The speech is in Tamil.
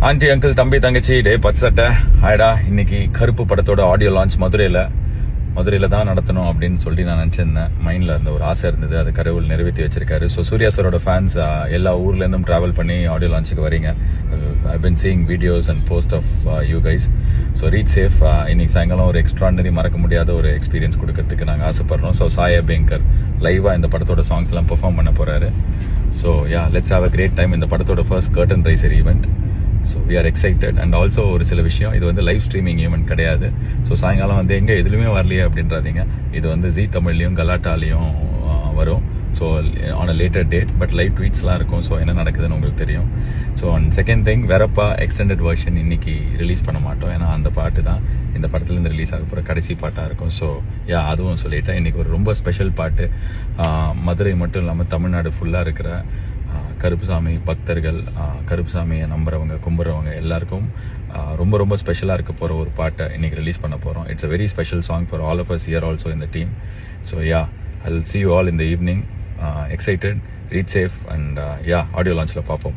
ஆண்டி அங்கிள் தம்பி தங்கச்சி டே பச்சை சட்டை ஆயிடா. இன்னைக்கு கருப்பு படத்தோட ஆடியோ லான்ச் மதுரையில் தான் நடத்தணும் அப்படின்னு சொல்லி நான் நினச்சிருந்தேன். மைண்டில் இருந்த ஒரு ஆசை இருந்தது, அது கடவுள் நிறைவேற்றி வச்சிருக்காரு. ஸோ சூர்யா சாரோட ஃபேன்ஸ் எல்லா ஊர்லேருந்தும் ட்ராவல் பண்ணி ஆடியோ லான்ச்சுக்கு வரீங்க. I been seeing videos and post of you guys. So reach safe. இன்னைக்கு சாயங்காலம் ஒரு எக்ஸ்ட்ரானரி மறக்க முடியாத ஒரு எக்ஸ்பீரியன்ஸ் கொடுக்கறதுக்கு நாங்கள் ஆசைப்படுறோம். ஸோ சாய் அபியங்கர் லைவாக இந்த படத்தோட சாங்ஸ் எல்லாம் பெர்ஃபார்ம் பண்ண போகிறாரு. So yeah, let's have a great time. இந்த படத்தோட first curtain raiser event. So we are excited. And also ஒரு சில விஷயம், இது வந்து லைவ் ஸ்ட்ரீமிங் ஈவெண்ட் கிடையாது. ஸோ சாயங்காலம் வந்து எங்கே எதுலையுமே வரலையே அப்படின்றாதீங்க. இது வந்து ஜீ தமிழ்லையும் கலாட்டாலையும் வரும். So on a later date, but live ட்வீட்ஸ்லாம் இருக்கும். ஸோ என்ன நடக்குதுன்னு உங்களுக்கு தெரியும். ஸோ அண்ட் செகண்ட் திங், வெரப்பா எக்ஸ்டெண்டட் வெர்ஷன் இன்னைக்கு ரிலீஸ் பண்ண மாட்டோம். ஏன்னா அந்த பாட்டு தான் இந்த படத்துலேருந்து ரிலீஸ் ஆக போகிற கடைசி பாட்டாக இருக்கும். ஸோ யா, அதுவும் சொல்லிட்டேன். இன்றைக்கி ஒரு ரொம்ப ஸ்பெஷல் பாட்டு. மதுரை மட்டும் இல்லாமல் தமிழ்நாடு ஃபுல்லாக இருக்கிற கருப்புசாமி பக்தர்கள், கருப்புசாமியை நம்புறவங்க கும்புறவங்க எல்லாருக்கும் ரொம்ப ரொம்ப ஸ்பெஷலாக இருக்க போகிற ஒரு பாட்டை இன்னைக்கு ரிலீஸ் பண்ண போகிறோம். It's a very special song for all of us here also in the team. So yeah, I will see you all in the evening. Excited, reach safe, and yeah, audio launch la paapom.